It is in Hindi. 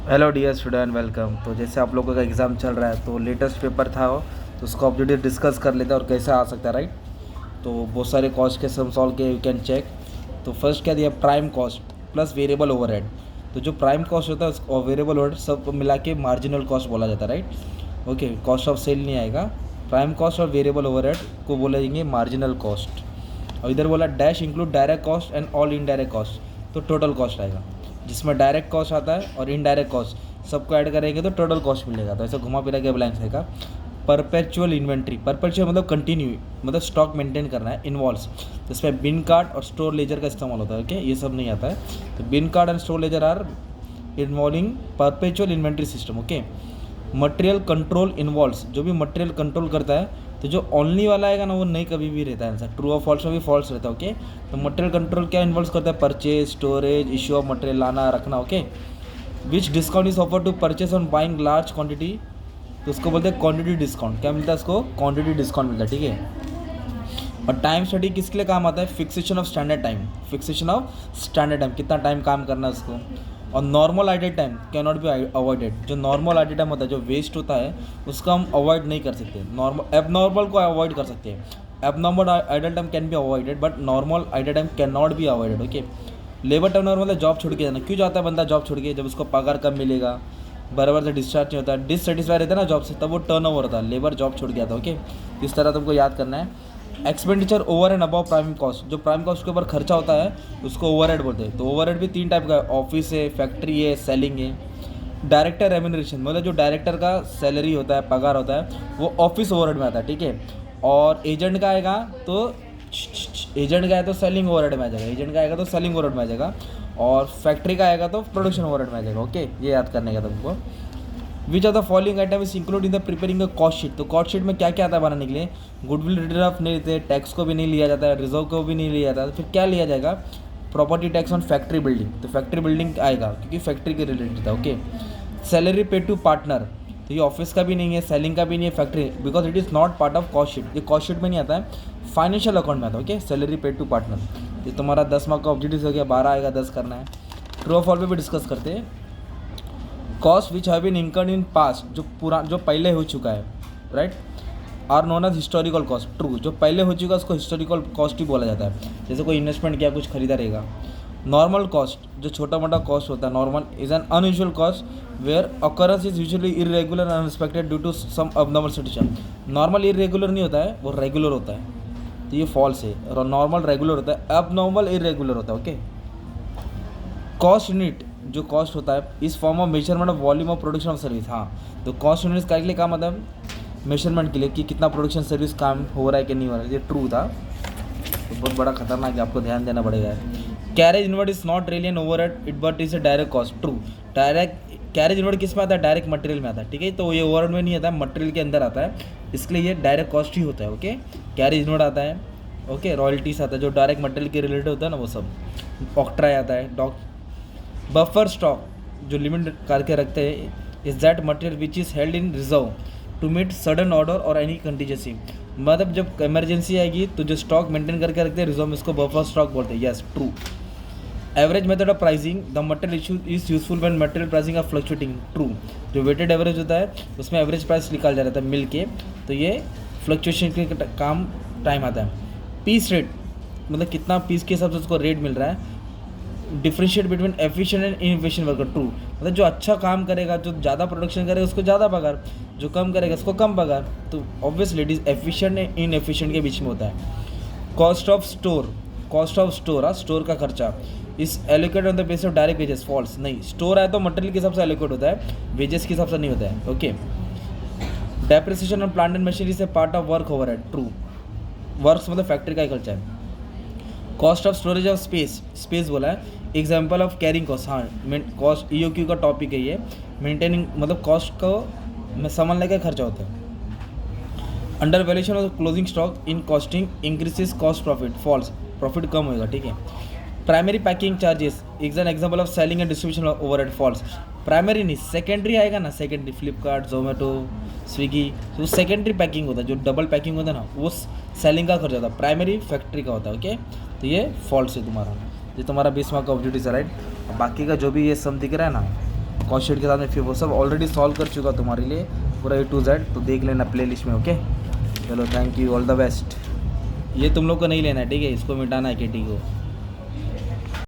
Hello dear student, welcome. तो जैसे आप लोगों का एग्ज़ाम चल रहा है तो लेटेस्ट पेपर था वो, तो उसको ऑब्जेक्टिव डिस्कस कर लेते हैं और कैसे आ सकता है, राइट। तो बहुत सारे कॉस्ट के सम सॉल्व के यू कैन चेक। तो फर्स्ट क्या दिया, prime cost plus variable overhead. तो जो प्राइम कॉस्ट होता है और वेरिएबल ओवरहेड सब मिला के मार्जिनल कॉस्ट बोला जाता है, right. Okay, cost of sale नहीं आएगा। प्राइम कॉस्ट और वेरिएबल ओवरहेड को बोलेंगे मार्जिनल कॉस्ट। और इधर बोला dash include direct cost and all indirect cost, तो टोटल कॉस्ट आएगा जिसमें डायरेक्ट कॉस्ट आता है और इनडायरेक्ट कॉस्ट सबको ऐड करेंगे तो टोटल कॉस्ट मिलेगा। तो ऐसे घुमा फिरा के ब्लैंक्स आएगा। परपेचुअल इन्वेंट्री, परपेचुअल मतलब कंटिन्यू, मतलब स्टॉक मेंटेन करना है, इन्वॉल्व्स। तो इसमें बिन कार्ड और स्टोर लेजर का इस्तेमाल होता है। ओके, ये सब नहीं आता है। तो bin card and store ledger are involving perpetual inventory system. Okay, material control involves, जो भी मटेरियल कंट्रोल करता है। तो जो ओनली वाला आएगा ना वो नहीं कभी भी रहता है आंसर, ट्रू और फॉल्स में भी फॉल्स रहता है। ओके, तो मटेरियल कंट्रोल क्या इन्वॉल्व करता है, purchase, storage, issue of material, लाना रखना। Okay, which discount is offer to purchase on buying large quantity, तो उसको बोलते हैं क्वांटिटी डिस्काउंट। क्या मिलता है उसको, क्वांटिटी डिस्काउंट मिलता है, ठीक है। और टाइम स्टडी किसके लिए काम आता है, fixation of standard time, fixation of standard time, कितना टाइम काम करना है उसको। और normal idle time can not be avoided, जो नॉर्मल आइडल टाइम होता है, जो वेस्ट होता है उसको हम अवॉइड नहीं कर सकते। नॉर्मल एबनॉर्मल को अवॉइड कर सकते हैं। Abnormal idle time can be avoided but normal idle time can not be avoided. Okay, labour turnover मतलब जॉब छोड़ के जाना। क्यों जाता है बंदा जॉब छोड़ के, जब उसको पगार कम मिलेगा, बराबर से डिस्चार्ज नहीं होता, डिससेटिस्फाई रहता है ना जॉब से, तब वो टर्नओवर होता है, लेबर जॉब छोड़ के आता है। ओके, इस तरह तुमको याद करना है। Expenditure over and above prime cost, जो प्राइम कॉस्ट के ऊपर खर्चा होता है उसको ओवरहेड बोलते हैं। तो ओवरहेड भी तीन टाइप का है, ऑफिस है, फैक्ट्री है, सेलिंग है। डायरेक्टर रेम्यूनरेशन मतलब जो डायरेक्टर का सैलरी होता है, पगार होता है, वो ऑफिस ओवरहेड में आता है, ठीक है। और एजेंट का आएगा तो एजेंट का है तो सेलिंग ओवरहेड में आ जाएगा, एजेंट का आएगा तो सेलिंग ओवरहेड में आ जाएगा, और फैक्ट्री का आएगा तो प्रोडक्शन ओवरहेड में आ जाएगा। ओके, ये याद करने का तुमको। Which of the following item is include in the preparing a cost sheet, तो कॉस्ट शीट में क्या क्या आता है बनाने के लिए, गुडविल रिटर्न ऑफ नहीं लेते, टैक्स को भी नहीं लिया जाता है, रिजर्व को भी नहीं लिया जाता है, तो फिर क्या लिया जाएगा, property tax on factory building, तो फैक्ट्री बिल्डिंग आएगा क्योंकि फैक्ट्री के रिलेटेड था। ओके, सैलरी पे टू पार्टनर, तो ये ऑफिस का भी नहीं है, सेलिंग का भी नहीं है, factory, because it is not part of cost sheet, ये कॉस्ट शीट में नहीं आता है, फाइनेंशियल अकाउंट में आता है। ओके, सैलरी पे टू पार्टनर, ये तुम्हारा 10 मार्क का ऑब्जेक्टिव हो गया, 12 आएगा, 10 करना है। ट्रू और फॉल्स पे भी डिस्कस करते हैं। Cost which have been incurred in past, जो पहले हो चुका है, right, are known as historical cost. True, जो पहले हो चुका है उसको हिस्टोरिकल कॉस्ट ही बोला जाता है। जैसे कोई इन्वेस्टमेंट किया, कुछ खरीदा रहेगा। नॉर्मल कॉस्ट, जो छोटा मोटा कॉस्ट होता है, normal is an unusual cost where occurrence is usually irregular unexpected due to some abnormal situation. Normal irregular नहीं होता है, वो रेगुलर होता है, तो ये फॉल्स है। और नॉर्मल रेगुलर होता है, अबनॉर्मल इरेगुलर होता है। ओके, कॉस्ट यूनिट, जो कॉस्ट होता है इस form of measurement of volume of production of service. हाँ, तो कॉस्ट यूनिट का लिए काम आता है मेजरमेंट के लिए कि कितना प्रोडक्शन सर्विस काम हो रहा है कि नहीं हो रहा है, ये ट्रू था। तो बहुत बड़ा खतरनाक है, आपको ध्यान देना पड़ेगा। Carriage inward is not really an overhead it but is a direct cost. True, direct carriage inward किस में आता है, डायरेक्ट मटेरियल में आता है, ठीक है। तो ये ओवरहेड में नहीं आता है, मटेरियल के अंदर आता है, इसलिए ये डायरेक्ट कॉस्ट ही होता है। ओके, कैरेज इनवर्ड आता है, ओके, रॉयल्टीज आता है, जो डायरेक्ट मटेरियल के रिलेटेड होता है ना वो सब। ऑक्ट्राई आता है, बफर स्टॉक, जो लिमिट करके रखते हैं, is that material which is held in reserve to meet sudden order और एनी कंटीजेंसी। मतलब जब इमरजेंसी आएगी तो जो स्टॉक मेंटेन करके रखते हैं रिजर्व में, इसको बफर स्टॉक बोलते हैं। Yes, true. Average method of pricing, the material issue is useful when material pricing are fluctuating. True, जो वेटेड एवरेज होता है उसमें एवरेज प्राइस निकाल जा रहा था मिल के, तो ये फ्लक्चुएशन के काम टाइम आता है। पीस रेट मतलब कितना पीस के हिसाब से उसको रेट मिल रहा है। Differentiate between efficient and inefficient worker. True, मतलब जो अच्छा काम करेगा, जो ज़्यादा प्रोडक्शन करेगा उसको ज़्यादा पगार, जो कम करेगा उसको कम पगार। तो obviously it is efficient and inefficient के बीच में होता है। कॉस्ट ऑफ स्टोर, स्टोर का खर्चा is allocate on the base of direct wages. False, नहीं, स्टोर है तो मटेरियल के हिसाब से एलोकेट होता है, वेजेस के हिसाब से नहीं होता है। Okay, depreciation on plant and machinery से part of work overhead. True, works मतलब फैक्ट्री का ही खर्चा है। Cost of storage of space बोला है, एग्जाम्पल ऑफ कैरिंग कॉस्ट। हाँ, कॉस्ट EOQ का टॉपिक है ये। मेंटेनिंग मतलब कॉस्ट को सामान लेकर खर्चा होता है। Under valuation of closing stock in costing increases cost profit. Falls, profit कम होगा, ठीक है। Primary packing charges is an example of selling and distribution overhead. Falls, primary नहीं, सेकेंडरी आएगा ना, सेकेंडरी फ्लिपकार्ट, जोमेटो, स्विगी, तो सेकेंडरी पैकिंग होता है, जो डबल पैकिंग होता है ना वो सेलिंग का खर्चा होता है, प्राइमरी फैक्ट्री का होता है। ओके, तो ये फॉल्स है तुम्हारा, ये तुम्हारा 20 मार्क का ऑब्जेक्टिव है, राइट। बाकी का जो भी ये सम दिख रहा है ना कॉस्ट शीट के साथ में फिर वो सब ऑलरेडी सॉल्व कर चुका तुम्हारे लिए पूरा A to Z, तो देख लेना प्लेलिस्ट में। ओके चलो, thank you, all the best. ये तुम लोग को नहीं लेना है, ठीक है, इसको मिटाना है KT को।